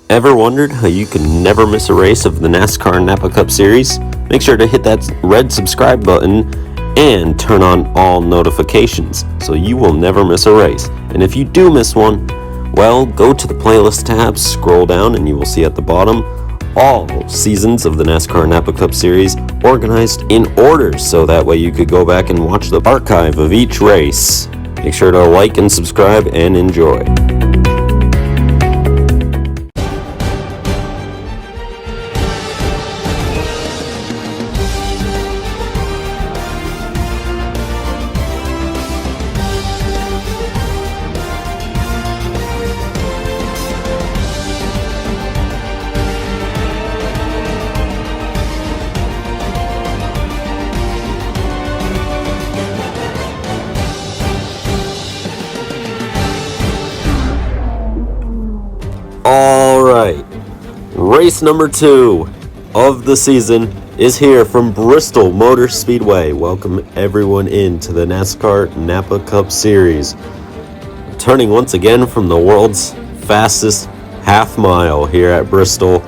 Ever wondered how you can never miss a race of the NASCAR Napa Cup Series? Make sure to hit that red subscribe button and turn on all notifications so you will never miss a race. And if you do miss one, well, go to the playlist tab, scroll down, and you will see at the bottom all seasons of the NASCAR Napa Cup Series organized in order, so that way you could go back and watch the archive of each race. Make sure to like and subscribe and enjoy. Alright, race number 2 of the season is here from Bristol Motor Speedway. Welcome everyone into the NASCAR Napa Cup Series. Returning once again from the world's fastest half mile here at Bristol.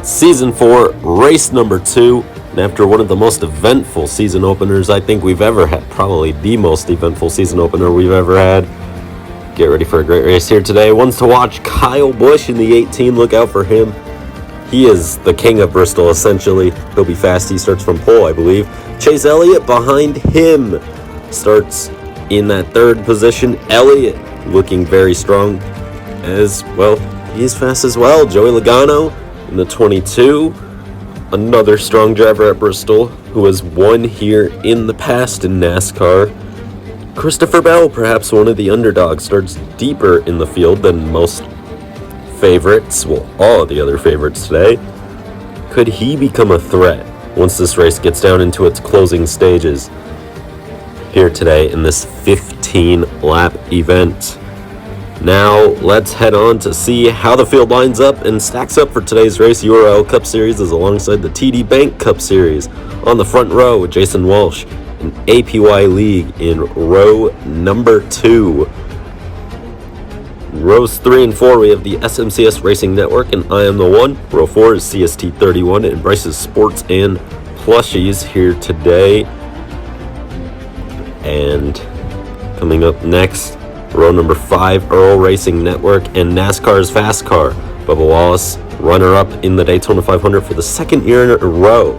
Season 4, race number 2. And after one of the most eventful season openers I think we've ever had, probably the most eventful season opener we've ever had, get ready for a great race here today. One's to watch, Kyle Busch in the 18. Look out for him. He is the king of Bristol, essentially. He'll be fast. He starts from pole, I believe. Chase Elliott behind him starts in that third position. Elliott looking very strong as well. He's fast as well. Joey Logano in the 22. Another strong driver at Bristol who has won here in the past in NASCAR. Christopher Bell, perhaps one of the underdogs, starts deeper in the field than most favorites, well, all of the other favorites today. Could he become a threat once this race gets down into its closing stages here today in this 15-lap event? Now, let's head on to see how the field lines up and stacks up for today's race. URL Cup Series is alongside the TD Bank Cup Series. On the front row with Jason Walsh, an APY League in row number 2. Rows 3 and 4, we have the SMCS Racing Network and I Am the One. Row 4 is CST 31 and Bryce's Sports and Plushies here today. And coming up next, row number 5, Earl Racing Network and NASCAR's Fast Car. Bubba Wallace, runner-up in the Daytona 500 for the second year in a row.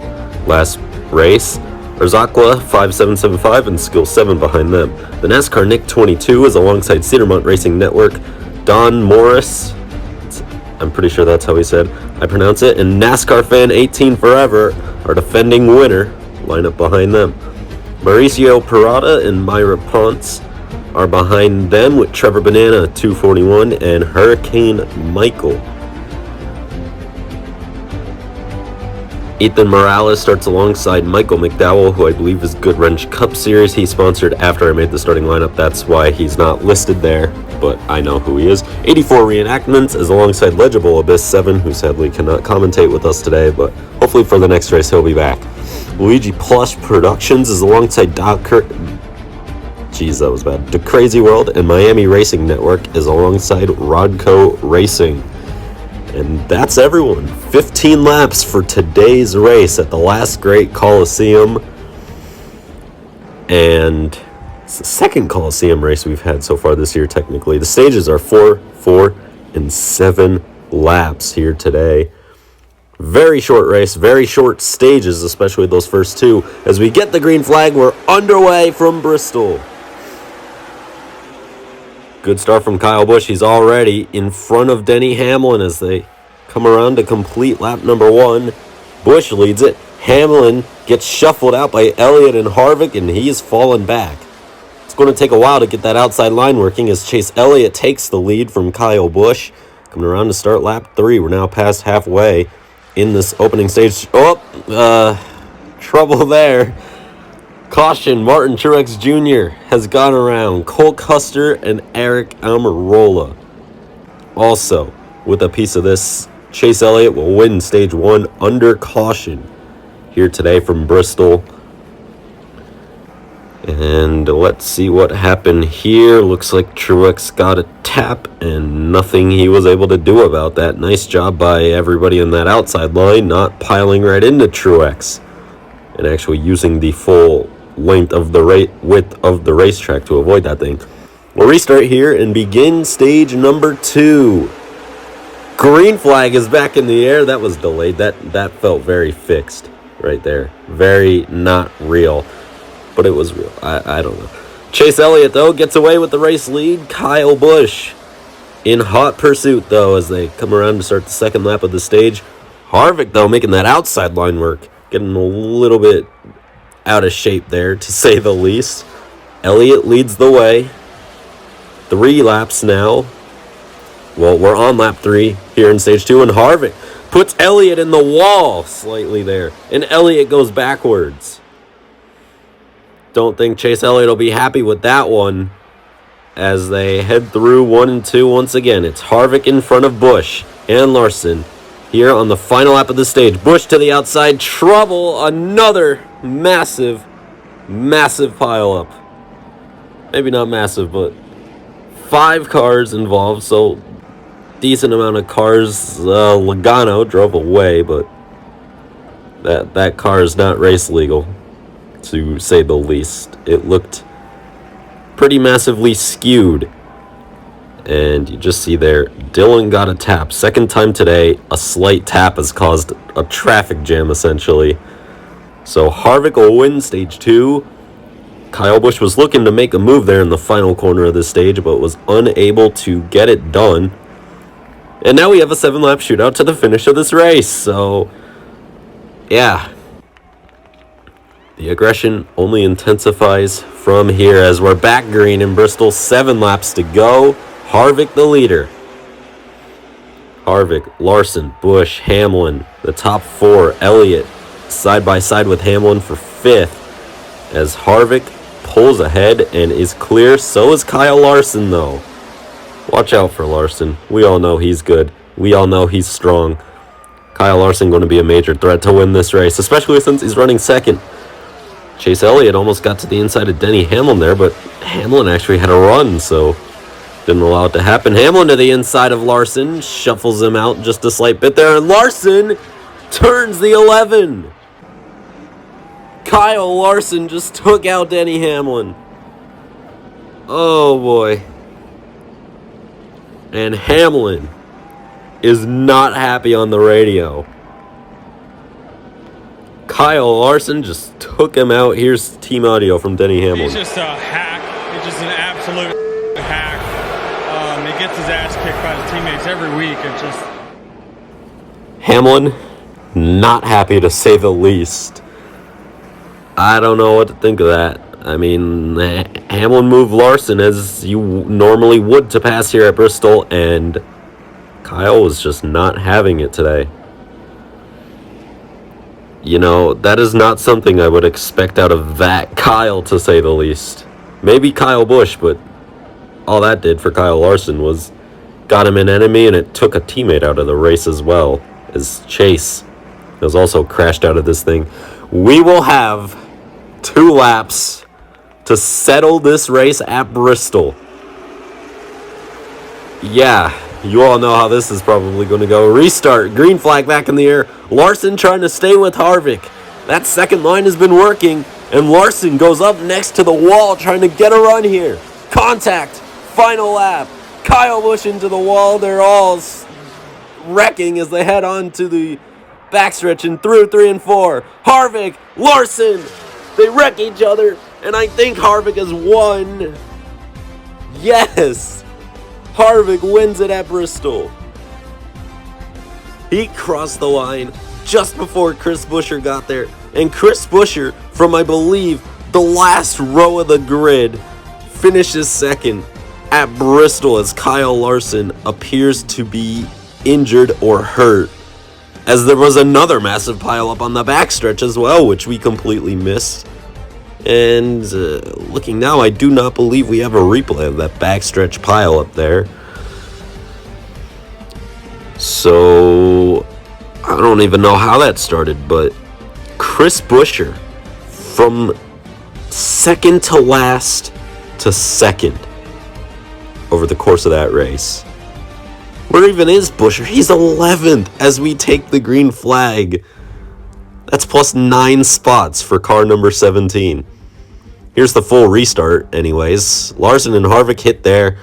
Last race, Erzakla 5775 and Skill 7 behind them. The NASCAR Nick 22 is alongside Cedarmont Racing Network. Don Morris, I'm pretty sure that's how he said I pronounce it, and NASCAR Fan 18 Forever, our defending winner, line up behind them. Mauricio Parada and Myra Ponce are behind them with Trevor Banana 241 and Hurricane Michael. Ethan Morales starts alongside Michael McDowell, who I believe is Good Wrench Cup Series. He sponsored after I made the starting lineup. That's why he's not listed there, but I know who he is. 84 Reenactments is alongside Legible Abyss 7, who sadly cannot commentate with us today, but hopefully for the next race he'll be back. Luigi Plush Productions is alongside The Crazy World, and Miami Racing Network is alongside Rodco Racing. And that's everyone. 15 laps for today's race at the Last Great Coliseum. And it's the second Coliseum race we've had so far this year, technically. The stages are 4, 4, and 7 laps here today. Very short race, very short stages, especially those first two. As we get the green flag, we're underway from Bristol. Good start from Kyle Busch. He's already in front of Denny Hamlin as they come around to complete lap number 1. Busch leads it. Hamlin gets shuffled out by Elliott and Harvick, and he's fallen back. It's going to take a while to get that outside line working as Chase Elliott takes the lead from Kyle Busch. Coming around to start lap 3. We're now past halfway in this opening stage. Trouble there. Caution, Martin Truex Jr. has gone around. Cole Custer and Eric Almirola. Also, with a piece of this, Chase Elliott will win stage 1 under caution here today from Bristol. And let's see what happened here. Looks like Truex got a tap and nothing he was able to do about that. Nice job by everybody in that outside line, not piling right into Truex and actually using the full length of the width of the racetrack to avoid that thing. We'll restart here and begin stage number 2. Green flag is back in the air. That was delayed. That felt very fixed right there. Very not real. But it was real. I don't know. Chase Elliott, though, gets away with the race lead. Kyle Busch in hot pursuit, though, as they come around to start the second lap of the stage. Harvick, though, making that outside line work. Getting a little bit out of shape there, to say the least. Elliott leads the way. 3 laps now. Well, we're on lap 3 here in stage 2, and Harvick puts Elliott in the wall slightly there. And Elliott goes backwards. Don't think Chase Elliott will be happy with that one as they head through 1 and 2 once again. It's Harvick in front of Busch and Larson here on the final lap of the stage. Busch to the outside. Trouble. Another massive, massive pileup. Maybe not massive, but 5 cars involved, so decent amount of cars. Logano drove away, but that car is not race legal, to say the least. It looked pretty massively skewed. And you just see there, Dillon got a tap. Second time today, a slight tap has caused a traffic jam, essentially. So Harvick will win stage 2. Kyle Busch was looking to make a move there in the final corner of the stage, but was unable to get it done. And now we have a 7-lap shootout to the finish of this race. So, yeah. The aggression only intensifies from here as we're back green in Bristol. 7 laps to go. Harvick the leader. Harvick, Larson, Busch, Hamlin, the top 4. Elliott side by side with Hamlin for 5th as Harvick pulls ahead and is clear. So is Kyle Larson, though. Watch out for Larson. We all know he's good. We all know he's strong. Kyle Larson going to be a major threat to win this race, especially since he's running second. Chase Elliott almost got to the inside of Denny Hamlin there, but Hamlin actually had a run, so didn't allow it to happen. Hamlin to the inside of Larson, shuffles him out just a slight bit there, and Larson turns the 11. Kyle Larson just took out Denny Hamlin. Oh boy. And Hamlin is not happy on the radio. Kyle Larson just took him out. Here's team audio from Denny Hamlin. He's just a hack. He's just an absolute hack. He gets his ass kicked by the teammates every week. It's just... Hamlin, not happy to say the least. I don't know what to think of that. I mean, Hamlin moved Larson as you normally would to pass here at Bristol, and Kyle was just not having it today. You know, that is not something I would expect out of that Kyle, to say the least. Maybe Kyle Busch, but all that did for Kyle Larson was got him an enemy, and it took a teammate out of the race as well, as Chase has also crashed out of this thing. We will have 2 laps to settle this race at Bristol. Yeah, you all know how this is probably going to go. Restart, green flag back in the air. Larson trying to stay with Harvick. That second line has been working, and Larson goes up next to the wall trying to get a run here. Contact, final lap. Kyle Busch into the wall. They're all wrecking as they head on to the backstretch and through 3 and 4. Harvick, Larson, they wreck each other, and I think Harvick has won. Yes! Harvick wins it at Bristol. He crossed the line just before Chris Buescher got there. And Chris Buescher, from I believe the last row of the grid, finishes second at Bristol as Kyle Larson appears to be injured or hurt. As there was another massive pileup on the backstretch as well, which we completely missed. And looking now, I do not believe we have a replay of that backstretch pile up there. So I don't even know how that started, but Chris Buescher, from second to last to second over the course of that race. Where even is Buescher? He's 11th as we take the green flag. That's plus 9 spots for car number 17. Here's the full restart anyways. Larson and Harvick hit there.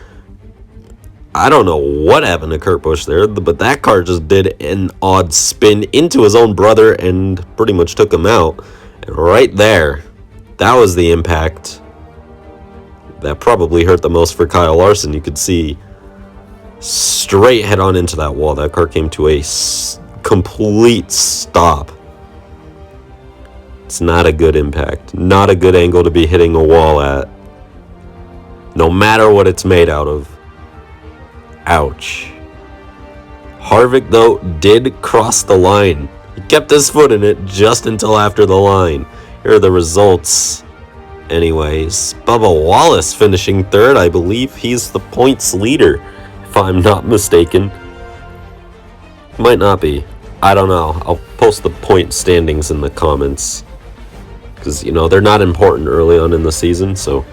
I don't know what happened to Kurt Busch there, but that car just did an odd spin into his own brother and pretty much took him out. And right there, that was the impact that probably hurt the most for Kyle Larson. You could see straight head on into that wall. That car came to a complete stop. It's not a good impact. Not a good angle to be hitting a wall at. No matter what it's made out of. Ouch. Harvick, though, did cross the line. He kept his foot in it just until after the line. Here are the results. Anyways, Bubba Wallace finishing third. I believe he's the points leader, if I'm not mistaken. Might not be. I don't know. I'll post the point standings in the comments. Because, they're not important early on in the season, so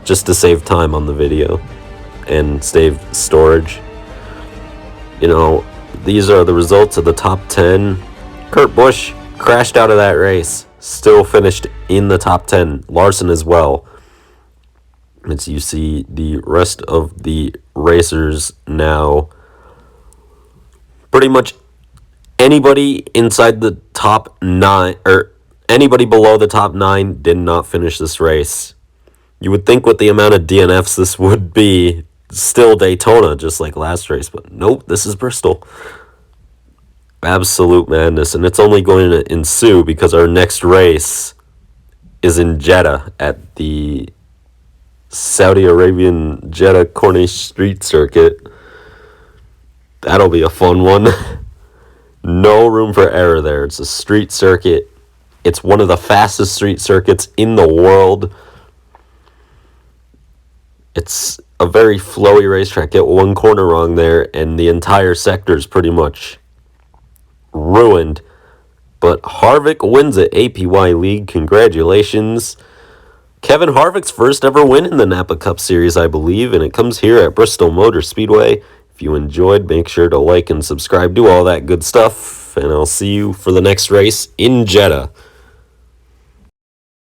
just to save time on the video and save storage. These are the results of the top 10. Kurt Busch crashed out of that race. Still finished in the top 10. Larson as well. As you see the rest of the racers now, pretty much anybody inside the top 9, or anybody below the top 9 did not finish this race. You would think with the amount of DNFs this would be still Daytona, just like last race, but nope, this is Bristol. Absolute madness, and it's only going to ensue because our next race is in Jeddah at the Saudi Arabian Jeddah Corniche Street Circuit. That'll be a fun one. No room for error there. It's a street circuit. It's one of the fastest street circuits in the world. It's a very flowy racetrack. Get one corner wrong there, and the entire sector is pretty much ruined. But Harvick wins it. APY League, congratulations. Kevin Harvick's first ever win in the Napa Cup Series, I believe, and it comes here at Bristol Motor Speedway. If you enjoyed, make sure to like and subscribe, do all that good stuff, and I'll see you for the next race in Jeddah.